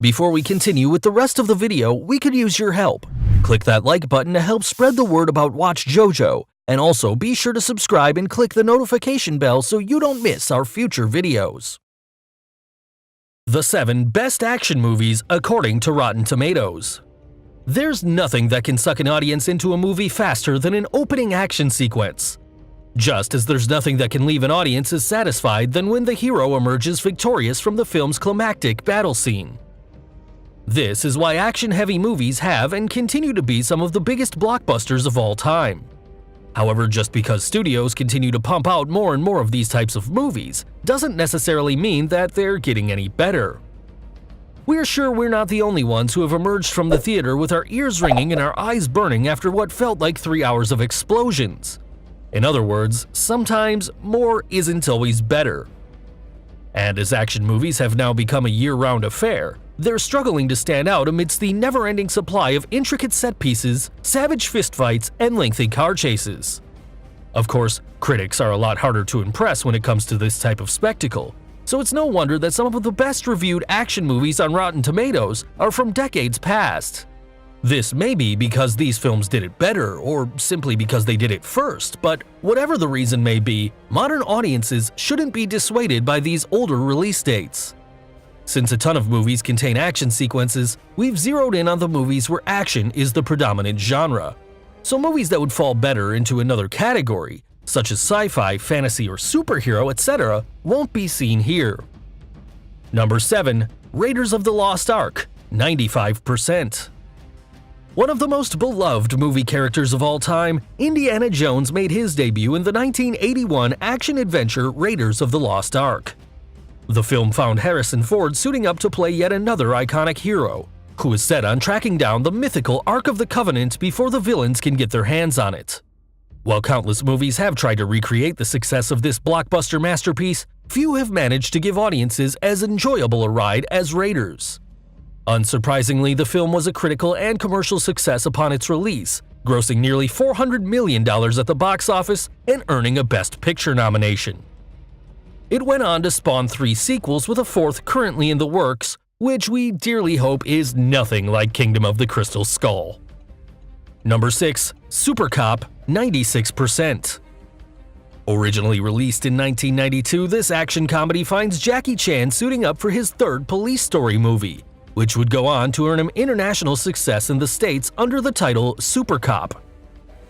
Before we continue with the rest of the video, we could use your help. Click that like button to help spread the word about Watchjojo, and also be sure to subscribe and click the notification bell so you don't miss our future videos. The 7 Best Action Movies according to Rotten Tomatoes. There's nothing that can suck an audience into a movie faster than an opening action sequence. Just as there's nothing that can leave an audience as satisfied than when the hero emerges victorious from the film's climactic battle scene. This is why action-heavy movies have and continue to be some of the biggest blockbusters of all time. However, just because studios continue to pump out more and more of these types of movies doesn't necessarily mean that they're getting any better. We're sure we're not the only ones who have emerged from the theater with our ears ringing and our eyes burning after what felt like 3 hours of explosions. In other words, sometimes more isn't always better. And as action movies have now become a year-round affair, they're struggling to stand out amidst the never-ending supply of intricate set pieces, savage fistfights, and lengthy car chases. Of course, critics are a lot harder to impress when it comes to this type of spectacle, so it's no wonder that some of the best-reviewed action movies on Rotten Tomatoes are from decades past. This may be because these films did it better, or simply because they did it first, but whatever the reason may be, modern audiences shouldn't be dissuaded by these older release dates. Since a ton of movies contain action sequences, we've zeroed in on the movies where action is the predominant genre. So movies that would fall better into another category, such as sci-fi, fantasy, or superhero, etc., won't be seen here. Number 7. Raiders of the Lost Ark, 95%. One of the most beloved movie characters of all time, Indiana Jones made his debut in the 1981 action-adventure Raiders of the Lost Ark. The film found Harrison Ford suiting up to play yet another iconic hero, who is set on tracking down the mythical Ark of the Covenant before the villains can get their hands on it. While countless movies have tried to recreate the success of this blockbuster masterpiece, few have managed to give audiences as enjoyable a ride as Raiders. Unsurprisingly, the film was a critical and commercial success upon its release, grossing nearly $400 million at the box office and earning a Best Picture nomination. It went on to spawn 3 sequels with a 4th currently in the works, which we dearly hope is nothing like Kingdom of the Crystal Skull. Number 6. Super Cop, 96%. Originally released in 1992, this action comedy finds Jackie Chan suiting up for his 3rd police story movie, which would go on to earn him international success in the States under the title Super Cop.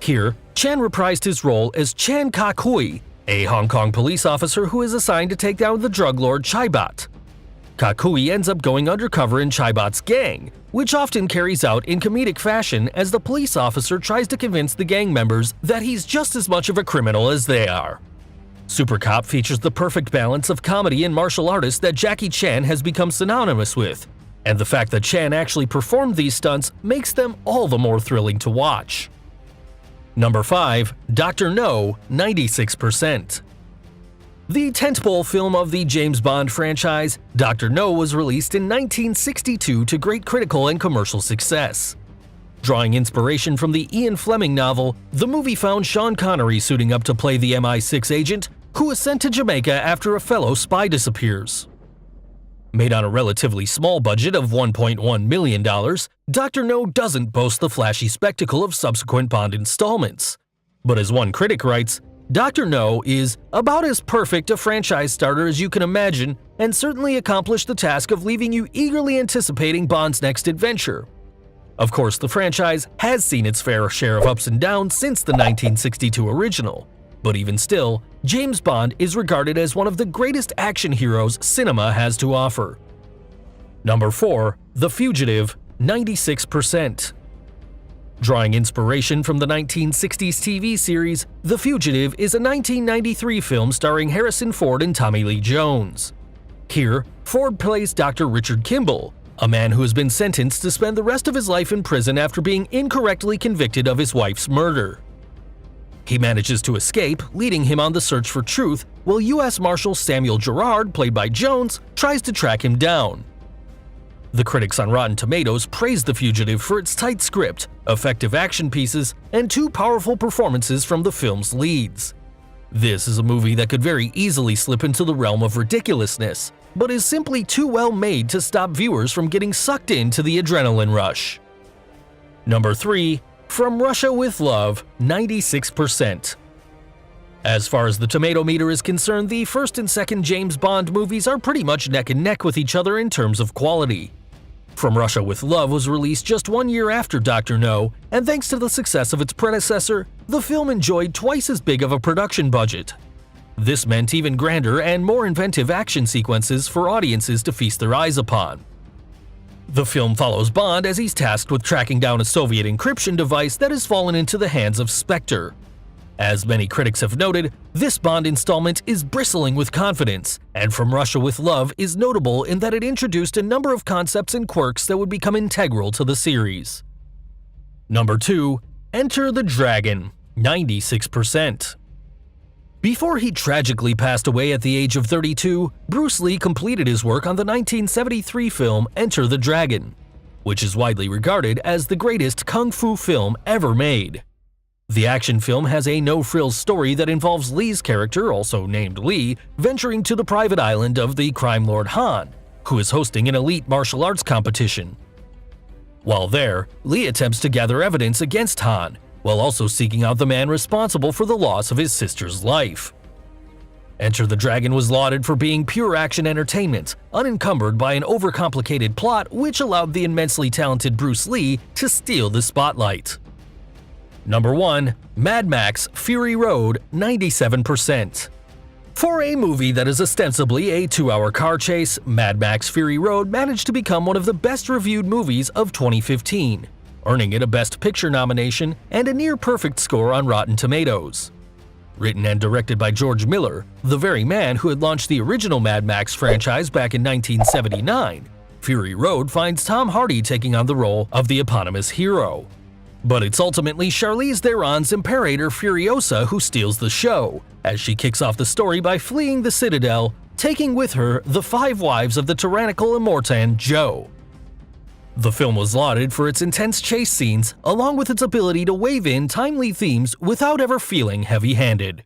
Here, Chan reprised his role as Chan Kak-hui, a Hong Kong police officer who is assigned to take down the drug lord Chaibot. Kak-hui ends up going undercover in Chaibot's gang, which often carries out in comedic fashion as the police officer tries to convince the gang members that he's just as much of a criminal as they are. Super Cop features the perfect balance of comedy and martial artists that Jackie Chan has become synonymous with, and the fact that Chan actually performed these stunts makes them all the more thrilling to watch. Number 5. Dr. No, 96%. The tentpole film of the James Bond franchise, Dr. No was released in 1962 to great critical and commercial success. Drawing inspiration from the Ian Fleming novel, the movie found Sean Connery suiting up to play the MI6 agent who is sent to Jamaica after a fellow spy disappears. Made on a relatively small budget of $1.1 million, Dr. No doesn't boast the flashy spectacle of subsequent Bond installments. But as one critic writes, Dr. No is about as perfect a franchise starter as you can imagine and certainly accomplished the task of leaving you eagerly anticipating Bond's next adventure. Of course, the franchise has seen its fair share of ups and downs since the 1962 original. But even still, James Bond is regarded as one of the greatest action heroes cinema has to offer. Number 4. The Fugitive, 96%. Drawing inspiration from the 1960s TV series, The Fugitive is a 1993 film starring Harrison Ford and Tommy Lee Jones. Here, Ford plays Dr. Richard Kimball, a man who has been sentenced to spend the rest of his life in prison after being incorrectly convicted of his wife's murder. He manages to escape, leading him on the search for truth, while U.S. Marshal Samuel Gerard, played by Jones, tries to track him down. The critics on Rotten Tomatoes praised The Fugitive for its tight script, effective action pieces, and 2 powerful performances from the film's leads. This is a movie that could very easily slip into the realm of ridiculousness, but is simply too well made to stop viewers from getting sucked into the adrenaline rush. Number 3. From Russia with Love, 96%. As far as the tomato meter is concerned, the first and second James Bond movies are pretty much neck and neck with each other in terms of quality. From Russia with Love was released just 1 year after Dr. No, and thanks to the success of its predecessor, the film enjoyed twice as big of a production budget. This meant even grander and more inventive action sequences for audiences to feast their eyes upon. The film follows Bond as he's tasked with tracking down a Soviet encryption device that has fallen into the hands of Spectre. As many critics have noted, this Bond installment is bristling with confidence, and From Russia with Love is notable in that it introduced a number of concepts and quirks that would become integral to the series. Number 2. Enter the Dragon, 96%. Before he tragically passed away at the age of 32, Bruce Lee completed his work on the 1973 film Enter the Dragon, which is widely regarded as the greatest kung fu film ever made. The action film has a no-frills story that involves Lee's character, also named Lee, venturing to the private island of the crime lord Han, who is hosting an elite martial arts competition. While there, Lee attempts to gather evidence against Han, while also seeking out the man responsible for the loss of his sister's life. Enter the Dragon was lauded for being pure action entertainment, unencumbered by an overcomplicated plot which allowed the immensely talented Bruce Lee to steal the spotlight. Number 1. Mad Max Fury Road, 97%. For a movie that is ostensibly a 2-hour car chase, Mad Max Fury Road managed to become one of the best-reviewed movies of 2015, earning it a Best Picture nomination and a near-perfect score on Rotten Tomatoes. Written and directed by George Miller, the very man who had launched the original Mad Max franchise back in 1979, Fury Road finds Tom Hardy taking on the role of the eponymous hero. But it's ultimately Charlize Theron's Imperator Furiosa who steals the show, as she kicks off the story by fleeing the Citadel, taking with her the 5 wives of the tyrannical Immortan Joe. The film was lauded for its intense chase scenes, along with its ability to wave in timely themes without ever feeling heavy-handed.